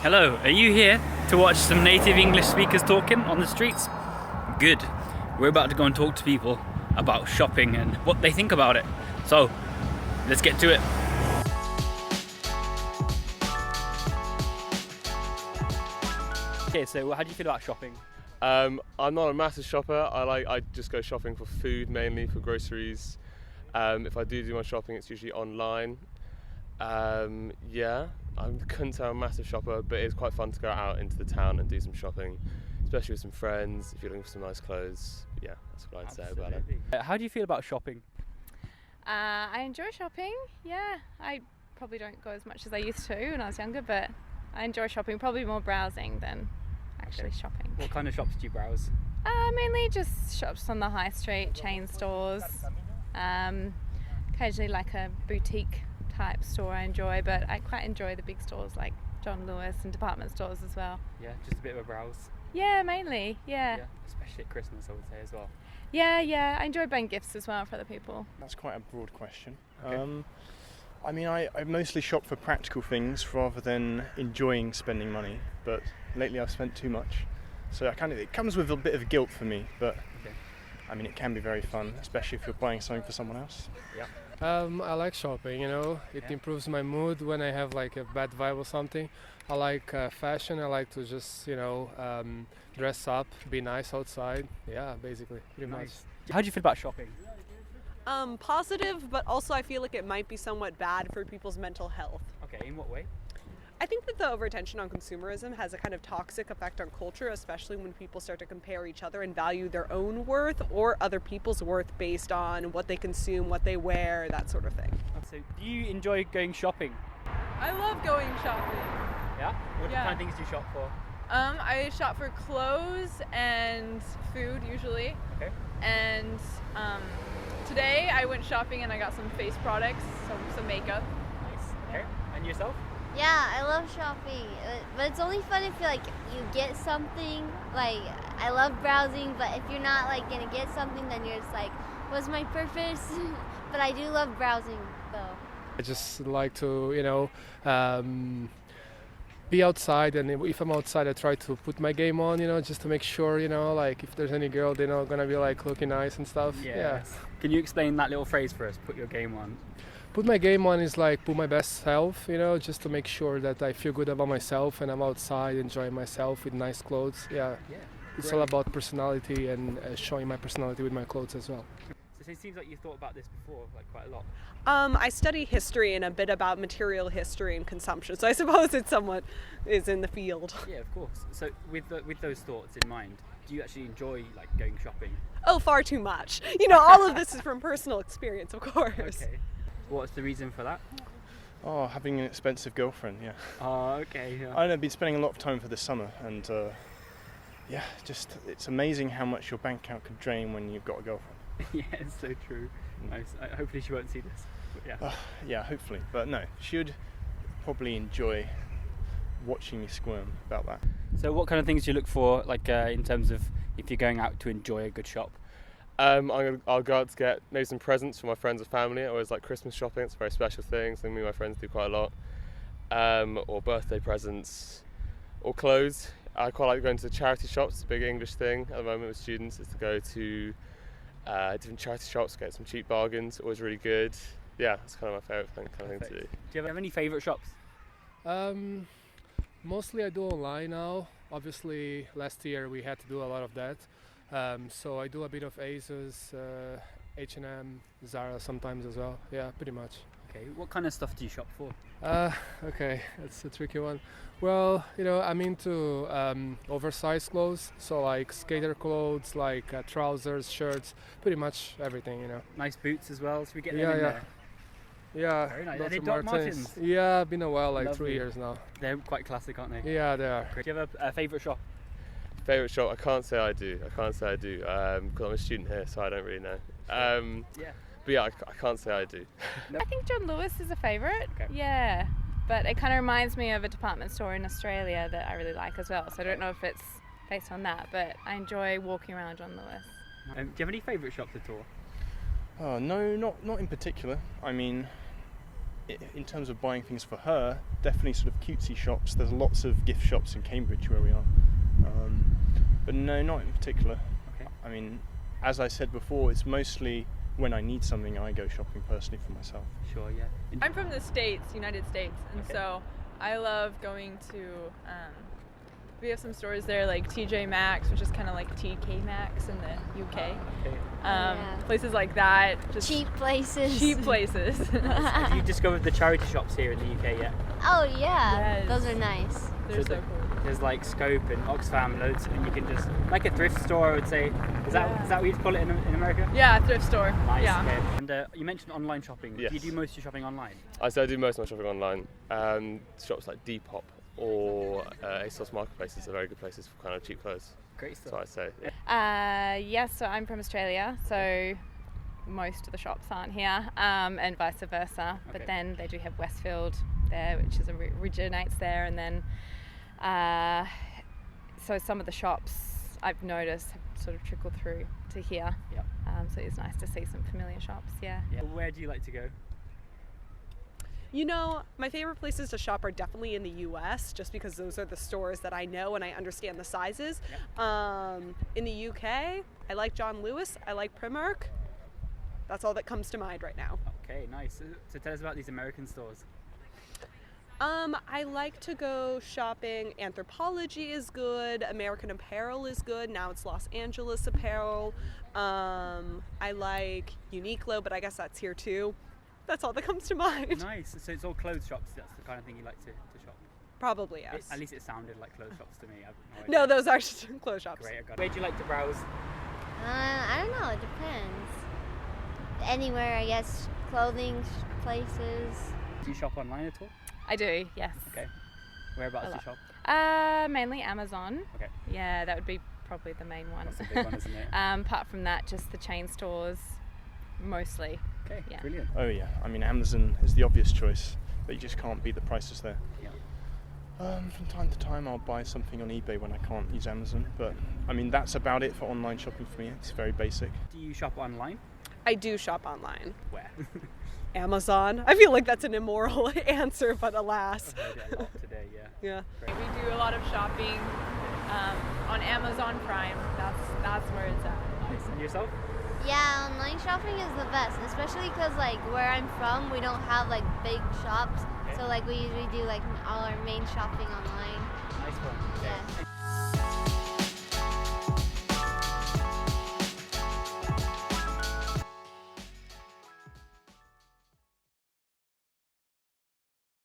Hello, are you here to watch some native English speakers talking on the streets? Good. We're about to go and talk to people about shopping and what they think about it. So, let's get to it. Okay, so how do you feel about shopping? I'm not a massive shopper. I just go shopping for food mainly, for groceries. If I do my shopping, it's usually online. I couldn't say I'm a massive shopper, but it's quite fun to go out into the town and do some shopping, especially with some friends. If you're looking for some nice clothes, yeah, that's what I'd say about it. How do you feel about shopping? I enjoy shopping, yeah. I probably don't go as much as I used to when I was younger, but I enjoy shopping, probably more browsing than actually shopping. What kind of shops do you browse? Mainly just shops on the high street, chain stores, occasionally like a boutique type store I enjoy, but I quite enjoy the big stores like John Lewis and department stores as well. Yeah, just a bit of a browse. Yeah, mainly, yeah. Especially at Christmas, I would say as well. Yeah, I enjoy buying gifts as well for other people. That's quite a broad question. Okay. I mostly shop for practical things rather than enjoying spending money, but lately I've spent too much. So it comes with a bit of guilt for me, but Okay. it can be very fun, especially if you're buying something for someone else. Yeah. I like shopping, it improves my mood when I have like a bad vibe or something. I like fashion, I like to just, dress up, be nice outside. Yeah, basically, pretty much. How do you feel about shopping? Positive, but also I feel like it might be somewhat bad for people's mental health. Okay, in what way? I think that the overattention on consumerism has a kind of toxic effect on culture, especially when people start to compare each other and value their own worth or other people's worth based on what they consume, what they wear, that sort of thing. So, do you enjoy going shopping? I love going shopping. Yeah? What Yeah. kind of things do you shop for? I shop for clothes and food usually. Okay. And today I went shopping and I got some face products, some makeup. Nice. Okay. And yourself? Yeah, I love shopping, but it's only fun if you get something. Like, I love browsing, but if you're not gonna get something, then you're just like, what's my purpose? But I do love browsing though. I just like to, be outside, and if I'm outside, I try to put my game on, just to make sure, if there's any girl, they're not gonna be looking nice and stuff. Yeah. Can you explain that little phrase for us? Put your game on. Put my game on is put my best self, just to make sure that I feel good about myself and I'm outside enjoying myself with nice clothes. Yeah. It's all about personality and showing my personality with my clothes as well. So it seems like you thought about this before, quite a lot. I study history and a bit about material history and consumption, so I suppose it somewhat is in the field. Yeah, of course. So with those thoughts in mind, do you actually enjoy going shopping? Oh, far too much. All of this is from personal experience, of course. Okay. What's the reason for that? Oh, having an expensive girlfriend, yeah. Oh, okay. Yeah. I've been spending a lot of time for this summer, and it's amazing how much your bank account could drain when you've got a girlfriend. Yeah, it's so true. Nice. Hopefully she won't see this. But Yeah, hopefully. But no, she'd probably enjoy watching me squirm about that. So what kind of things do you look for, in terms of if you're going out to enjoy a good shop? I'll go out to get maybe some presents for my friends or family. I always like Christmas shopping. It's a very special thing. Something me and my friends do quite a lot. Or birthday presents, or clothes. I quite like going to charity shops. It's a big English thing at the moment with students, is to go to different charity shops, get some cheap bargains. Always really good. Yeah, that's kind of my favourite thing to do. Do you have any favourite shops? Mostly I do online now. Obviously, last year we had to do a lot of that. So I do a bit of Acess, H&M, Zara sometimes as well. Yeah, pretty much. Okay, what kind of stuff do you shop for? Okay, that's a tricky one. Well, I'm into oversized clothes, so skater clothes, trousers, shirts, pretty much everything, Nice boots as well, so we get them Yeah, in yeah. there. Yeah, Very nice. Are lots they of Doc Martens. Martens? Yeah, been a while, Lovely. 3 years now. They're quite classic, aren't they? Yeah, they are. Do you have a favourite shop? Favourite shop? I can't say I do. Because I'm a student here, so I don't really know. But yeah, I can't say I do. I think John Lewis is a favourite. Okay. Yeah, but it kind of reminds me of a department store in Australia that I really like as well. So I don't know if it's based on that, but I enjoy walking around John Lewis. Do you have any favourite shops at all? Oh no, not in particular. in terms of buying things for her, definitely sort of cutesy shops. There's lots of gift shops in Cambridge where we are, but no, not in particular. Okay. I mean, as I said before, it's mostly when I need something I go shopping personally for myself. Sure, yeah. I'm from the States, United States, and Okay. so I love going to. We have some stores there like TJ Maxx, which is kind of like TK Maxx in the UK. Okay. Yeah. Places like that, just Cheap places. cheap places. Have you discovered the charity shops here in the UK yet? Oh yeah, Yes. those are nice. They're so the- cool. There's like Scope and Oxfam loads, and you can just like a thrift store. I would say. Is that what you'd call it in America? Yeah, thrift store. Nice. Yeah. Okay. And you mentioned online shopping. Yes. Do you do most of your shopping online? I do most of my shopping online. Shops like Depop or Acess marketplaces are very good places for kind of cheap clothes. Great So stuff. I say. Yeah. Yes, so I'm from Australia, so most of the shops aren't here, and vice versa. Okay. But then they do have Westfield there, which is originates there, and then so some of the shops I've noticed have sort of trickled through to here. Yep. So it's nice to see some familiar shops. Yeah. Yeah. Where do you like to go? You know, my favorite places to shop are definitely in the US, just because those are the stores that I know and I understand the sizes. In the UK, I like John Lewis, I like Primark. That's all that comes to mind right now. Okay, nice. So tell us about these American stores. I like to go shopping. Anthropology is good. American Apparel is good. Now it's Los Angeles Apparel. I like Uniqlo, but I guess that's here too. That's all that comes to mind. Nice. So it's all clothes shops. That's the kind of thing you like to shop. Probably, yes. At least it sounded like clothes shops to me. I have no No, idea. those are just clothes shops. Great. I got it. Where do you like to browse? I don't know. It depends. Anywhere, I guess. Clothing places. Do you shop online at all? I do, yes. Okay. Whereabouts do you shop? Mainly Amazon. Okay. Yeah, that would be probably the main one. That's a big one, isn't it? Apart from that, just the chain stores, mostly. Okay. Yeah. Brilliant. Oh yeah, I mean Amazon is the obvious choice, but you just can't beat the prices there. Yeah. From time to time I'll buy something on eBay when I can't use Amazon, but I mean that's about it for online shopping for me. It's very basic. Do you shop online? I do shop online. Where? Amazon. I feel like that's an immoral answer, but alas. I've heard it a lot today. Yeah. Yeah. Great. We do a lot of shopping on Amazon Prime. That's where it's at. Nice. And yourself? Yeah, online shopping is the best, especially because like where I'm from, we don't have like big shops, Okay. so like we usually do like all our main shopping online. Nice one. Yeah.